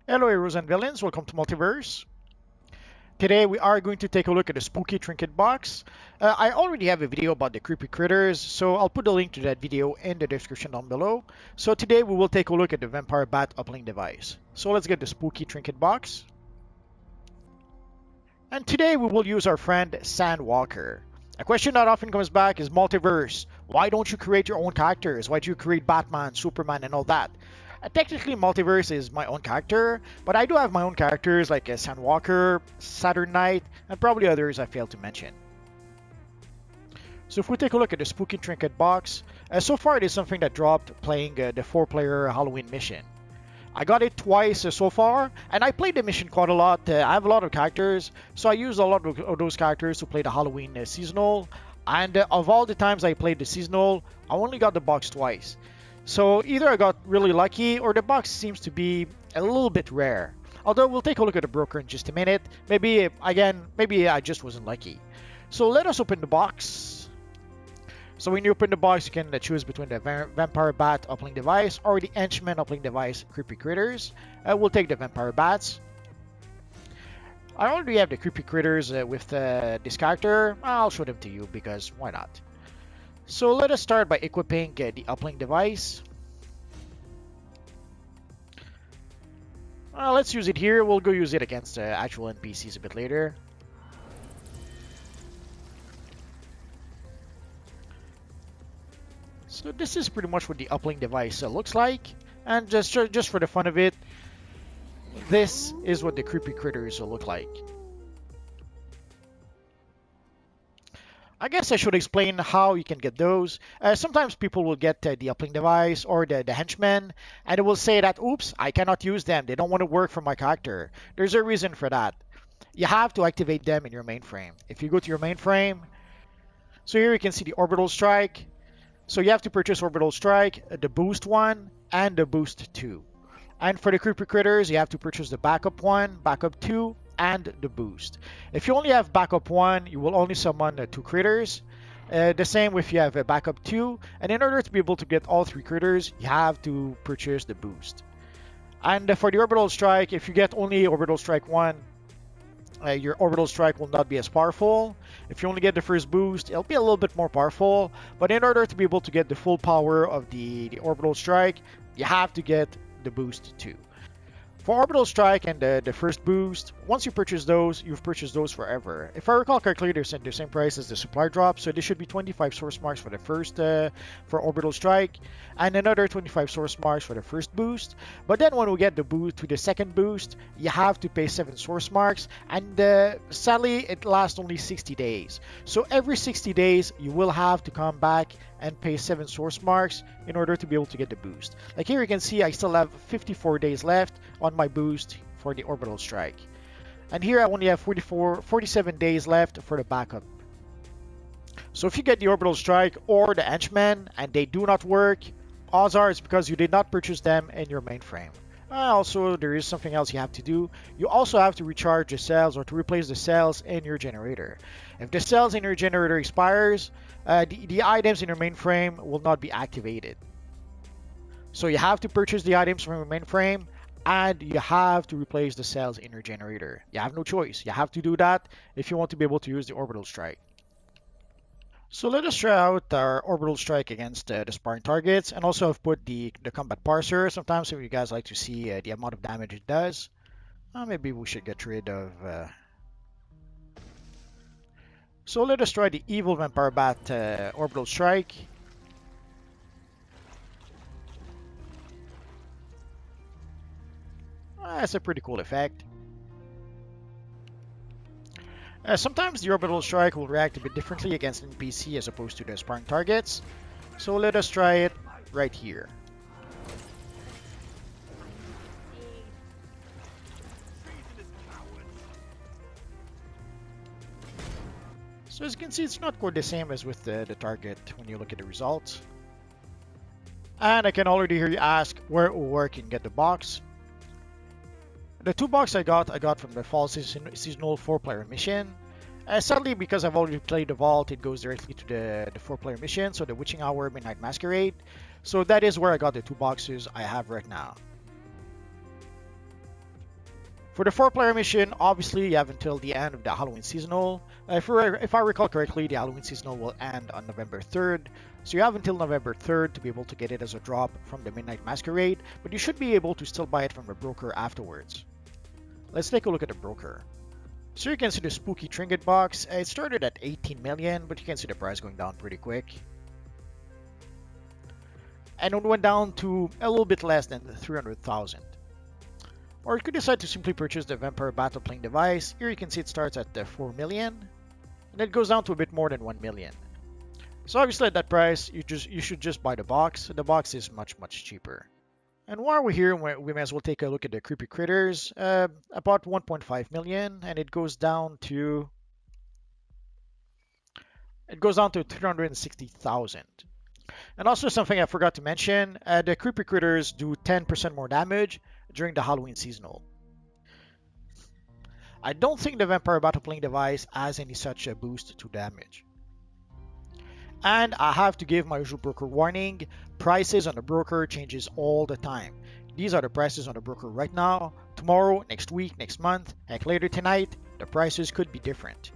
Hello heroes and villains, welcome to Multiverse. Today we are going to take a look at the spooky trinket box. I already have a video about the creepy critters, so I'll put a link to that video in the description down below. So today we will take a look at the vampire bat uplink device. So let's get the spooky trinket box. And today we will use our friend Sandwalker. A question that often comes back is Multiverse. Why don't you create your own characters? Why do you create Batman, Superman, and all that? Technically, Multiverse is my own character, but I do have my own characters like Sandwalker, Saturn Knight, and probably others I failed to mention. So if we take a look at the spooky trinket box, so far it is something that dropped playing the 4-player Halloween mission. I got it twice so far, and I played the mission quite a lot. I have a lot of characters, so I used a lot of those characters to play the Halloween seasonal. And of all the times I played the seasonal, I only got the box twice. So either I got really lucky, or the box seems to be a little bit rare. Although we'll take a look at the broker in just a minute. Maybe I just wasn't lucky. So let us open the box. So when you open the box, you can choose between the Vampire Bat uplink device or the Henchman uplink device, Creepy Critters. We'll take the Vampire Bats. I already have the Creepy Critters with this character. I'll show them to you because why not? So let us start by equipping the uplink device. Let's use it here. We'll go use it against actual NPCs a bit later. So this is pretty much what the uplink device looks like, and just for the fun of it, this is what the creepy critters look like. I guess I should explain how you can get those. Sometimes people will get the uplink device or the henchman, and it will say that, oops, I cannot use them. They don't want to work for my character. There's a reason for that. You have to activate them in your mainframe. If you go to your mainframe, so here you can see the orbital strike. So you have to purchase Orbital Strike, the Boost 1, and the Boost 2. And for the Creepy Critters, you have to purchase the Backup 1, Backup 2, and the Boost. If you only have Backup 1, you will only summon 2 critters. The same if you have a Backup 2. And in order to be able to get all 3 critters, you have to purchase the Boost. And for the Orbital Strike, if you get only Orbital Strike 1, your orbital strike will not be as powerful. If you only get the first boost, it'll be a little bit more powerful. But in order to be able to get the full power of the orbital strike, you have to get the boost too. For orbital strike and the first boost, once you purchase those, you've purchased those forever. If I recall correctly, they're the same price as the supply drop, so there should be 25 source marks for the first for orbital strike, and another 25 source marks for the first boost. But then when we get the boost to the second boost, you have to pay 7 source marks, and sadly it lasts only 60 days. So every 60 days you will have to come back and pay 7 source marks in order to be able to get the boost. Like here you can see I still have 54 days left on my boost for the orbital strike. And here I only have 47 days left for the backup. So if you get the orbital strike or the henchman and they do not work, odds are it's because you did not purchase them in your mainframe. Also, there is something else you have to do. You also have to recharge the cells or to replace the cells in your generator. If the cells in your generator expires, the items in your mainframe will not be activated. So you have to purchase the items from your mainframe, and you have to replace the cells in your generator. You have no choice. You have to do that if you want to be able to use the orbital strike. So let us try out our orbital strike against the sparring targets, and also I've put the combat parser. Sometimes if you guys like to see the amount of damage it does, maybe we should get rid of... So let us try the evil vampire bat orbital strike. That's a pretty cool effect. Sometimes the orbital strike will react a bit differently against NPC as opposed to the sparring targets. So let us try it right here. So as you can see, it's not quite the same as with the target when you look at the results. And I can already hear you ask where can get the box. The 2 box I got from the fall seasonal 4-player mission. Sadly, because I've already played the vault, it goes directly to the 4-player mission, so the Witching Hour, Midnight Masquerade. So that is where I got the 2 boxes I have right now. For the 4-player mission, obviously you have until the end of the Halloween seasonal. If I recall correctly, the Halloween seasonal will end on November 3rd. So you have until November 3rd to be able to get it as a drop from the Midnight Masquerade, but you should be able to still buy it from a broker afterwards. Let's take a look at the broker. So you can see the spooky trinket box. It started at 18 million, but you can see the price going down pretty quick. And it went down to a little bit less than 300,000. Or you could decide to simply purchase the Vampire Battle Playing device. Here you can see it starts at 4 million, and it goes down to a bit more than 1 million. So obviously at that price, you should just buy the box. The box is much cheaper. And while we're here, we may as well take a look at the creepy critters. About 1.5 million, and it goes down to 360,000. And also something I forgot to mention, the creepy critters do 10% more damage during the Halloween seasonal. I don't think the Vampire Battle Playing device has any such a boost to damage. And I have to give my usual broker warning, prices on the broker changes all the time. These are the prices on the broker right now. Tomorrow, next week, next month, heck later tonight, the prices could be different.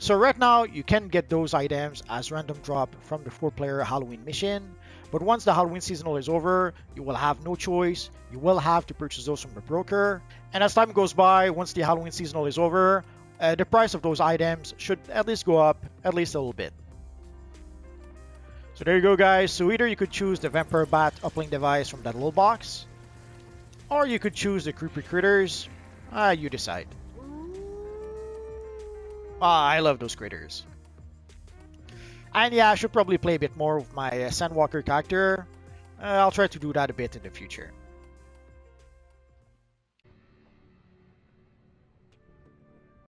So right now, you can get those items as random drop from the 4-player Halloween mission. But once the Halloween seasonal is over, you will have no choice. You will have to purchase those from the broker. And as time goes by, once the Halloween seasonal is over, the price of those items should at least go up at least a little bit. So there you go, guys. So either you could choose the Vampire Bat Uplink device from that little box, or you could choose the Creepy Critters. You decide. I love those critters. And yeah, I should probably play a bit more with my Sandwalker character. I'll try to do that a bit in the future.